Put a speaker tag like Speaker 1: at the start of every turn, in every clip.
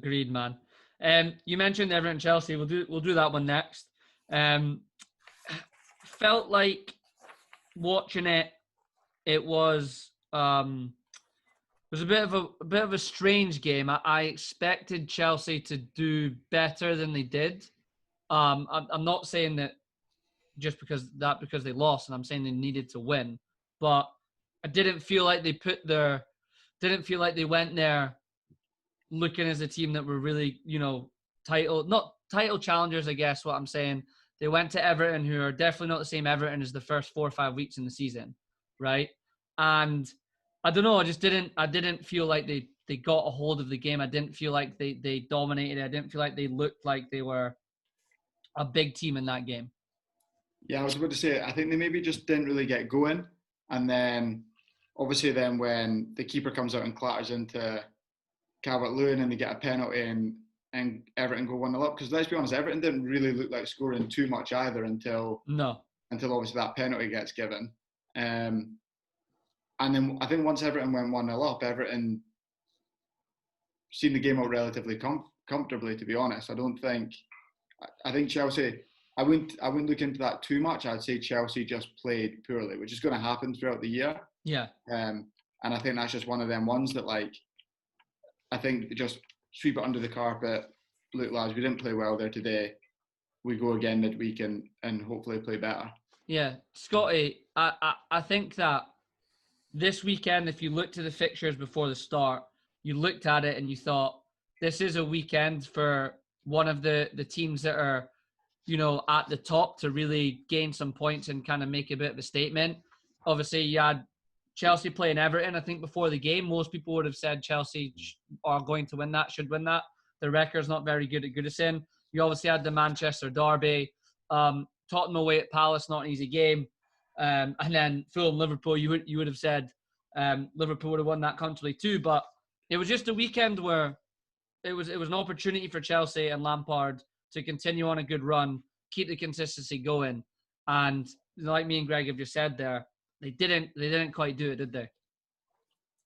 Speaker 1: Agreed, man. You mentioned Everton Chelsea. We'll do that one next. Felt like watching it. It was a bit of a strange game. I expected Chelsea to do better than they did. I'm not saying that just because they lost, and I'm saying they needed to win, but I didn't feel like they went there looking as a team that were really, not title challengers, I guess what I'm saying. They went to Everton, who are definitely not the same Everton as the first 4 or 5 weeks in the season, right? And I don't know, I didn't feel like they got a hold of the game. I didn't feel like they dominated it. I didn't feel like they looked like they were a big team in that game.
Speaker 2: Yeah, I was about to say, I think they maybe just didn't really get going. And then, obviously, then when the keeper comes out and clatters into Calvert-Lewin and they get a penalty and Everton go 1-0 up. Because let's be honest, Everton didn't really look like scoring too much either until obviously that penalty gets given. And then I think once Everton went 1-0 up, Everton seen the game out relatively comfortably, to be honest. I think Chelsea, I wouldn't look into that too much. I'd say Chelsea just played poorly, which is going to happen throughout the year.
Speaker 1: Yeah.
Speaker 2: And I think that's just one of them ones that, like, I think they just sweep it under the carpet. Look, lads, we didn't play well there today. We go again midweek and hopefully play better.
Speaker 1: Yeah, Scotty, I think that this weekend, if you looked at the fixtures before the start, you looked at it and you thought, this is a weekend for one of the teams that are, at the top to really gain some points and kind of make a bit of a statement. Obviously, you had Chelsea playing Everton. I think before the game, most people would have said Chelsea are going to win that, should win that. The record's not very good at Goodison. You obviously had the Manchester derby. Tottenham away at Palace, not an easy game. And then Fulham, Liverpool, you would have said Liverpool would have won that comfortably too. But it was just a weekend where it was an opportunity for Chelsea and Lampard to continue on a good run, keep the consistency going. And like me and Greg have just said there, they didn't quite do it, did they?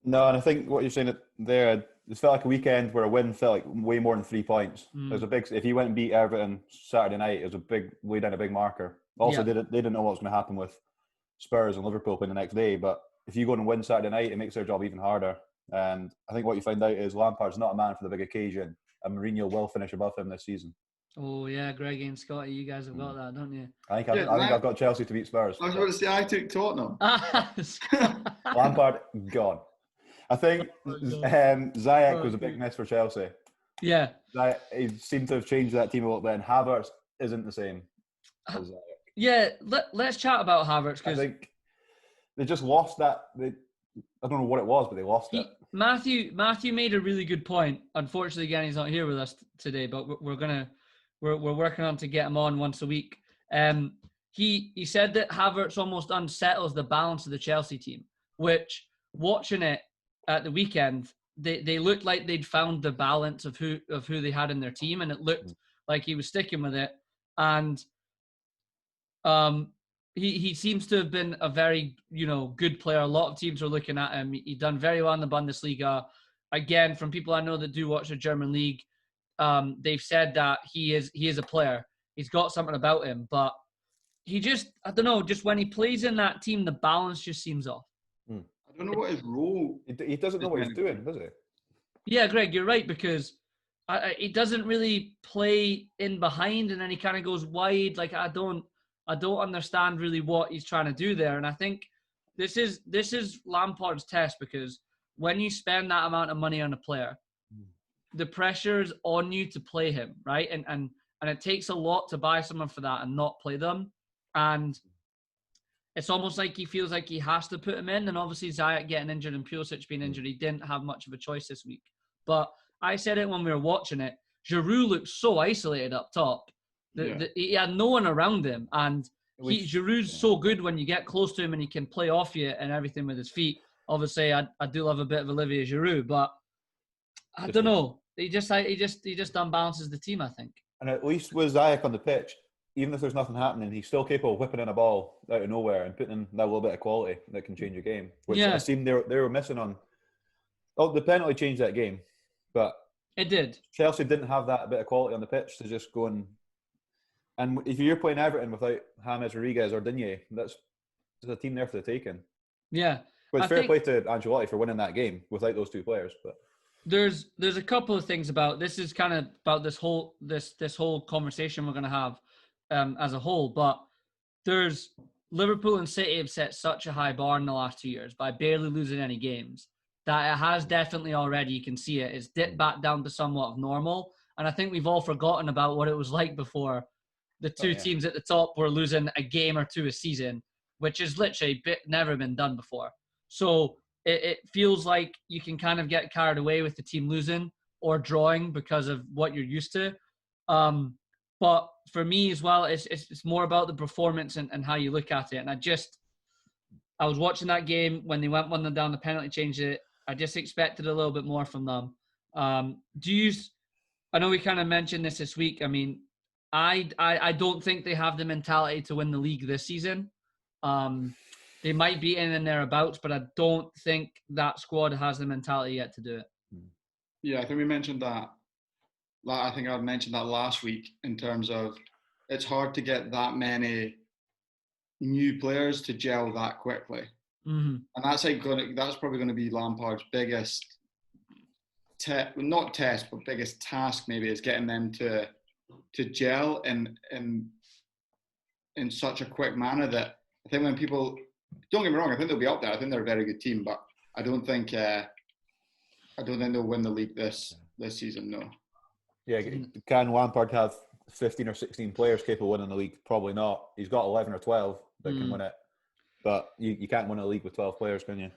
Speaker 3: No, and I think what you're saying there, it felt like a weekend where a win felt like way more than 3 points. It was a big. If you went and beat Everton Saturday night, it was a big, way down a big marker. Also, they didn't know what was going to happen with Spurs and Liverpool playing the next day. But if you go and win Saturday night, it makes their job even harder. And I think what you find out is Lampard's not a man for the big occasion, and Mourinho will finish above him this season.
Speaker 1: Oh yeah, Greg and Scotty, you guys have got that, don't you?
Speaker 3: I think I've got Chelsea to beat Spurs.
Speaker 2: I was about to say I took Tottenham.
Speaker 3: Lampard gone. I think Ziyech was a big miss for Chelsea.
Speaker 1: Yeah.
Speaker 3: He seemed to have changed that team a little bit, and Havertz isn't the same as Ziyech.
Speaker 1: Yeah, let's chat about Havertz.
Speaker 3: I think they just lost that. I don't know what it was, but they lost it.
Speaker 1: Matthew made a really good point. Unfortunately, again, he's not here with us today, but we're working on to get him on once a week. He said that Havertz almost unsettles the balance of the Chelsea team, which, watching it at the weekend, they looked like they'd found the balance of who they had in their team, and it looked like he was sticking with it. And he seems to have been a very good player. A lot of teams are looking at him. He done very well in the Bundesliga. Again, from people I know that do watch the German league, they've said that he is a player. He's got something about him, but he just, I don't know, just when he plays in that team, the balance just seems off.
Speaker 2: I don't know what his role.
Speaker 3: He doesn't know what he's doing, does he?
Speaker 1: Yeah, Greg, you're right, because he doesn't really play in behind, and then he kind of goes wide. Like I don't understand really what he's trying to do there. And I think this is Lampard's test, because when you spend that amount of money on a player, the pressure is on you to play him, right? And it takes a lot to buy someone for that and not play them. And it's almost like he feels like he has to put him in. And obviously Ziyech getting injured and Pulisic being injured, he didn't have much of a choice this week. But I said it when we were watching it, Giroud looked so isolated up top. He had no one around him. And Giroud's so good when you get close to him and he can play off you and everything with his feet. Obviously, I do love a bit of Olivier Giroud, but I don't know. He just unbalances the team, I think.
Speaker 3: And at least with Ziyech on the pitch, even if there's nothing happening, he's still capable of whipping in a ball out of nowhere and putting in that little bit of quality that can change a game, which it seemed they were missing on. Oh, the penalty changed that game, but
Speaker 1: It did.
Speaker 3: Chelsea didn't have that bit of quality on the pitch to just go and if you're playing Everton without James Rodriguez or Digne, there's a team there for the taking.
Speaker 1: Yeah.
Speaker 3: But it's fair play to Ancelotti for winning that game without those two players. But
Speaker 1: there's a couple of things about this. Is kind of about this whole conversation we're going to have as a whole. But there's Liverpool and City have set such a high bar in the last 2 years by barely losing any games that it has definitely already, you can see it, it's dipped back down to somewhat of normal. And I think we've all forgotten about what it was like before the two teams at the top were losing a game or two a season, which is literally never been done before. So it feels like you can kind of get carried away with the team losing or drawing because of what you're used to. But for me as well, it's more about the performance and how you look at it. And I was watching that game when they went 1-0 down, the penalty changed it. I just expected a little bit more from them. I know we kind of mentioned this week. I mean, I don't think they have the mentality to win the league this season. They might be in and thereabouts, but I don't think that squad has the mentality yet to do it.
Speaker 2: Yeah, I think we mentioned that. I think I mentioned that last week in terms of it's hard to get that many new players to gel that quickly.
Speaker 1: Mm-hmm.
Speaker 2: And that's probably going to be Lampard's biggest biggest task maybe, is getting them to gel in such a quick manner that I think when people, don't get me wrong, I think they'll be up there. I think they're a very good team, but I don't think they'll win the league this season. No.
Speaker 3: Yeah, can Lampard have 15 or 16 players capable of winning the league? Probably not. He's got 11 or 12 that can win it, but you can't win a league with 12 players, can you?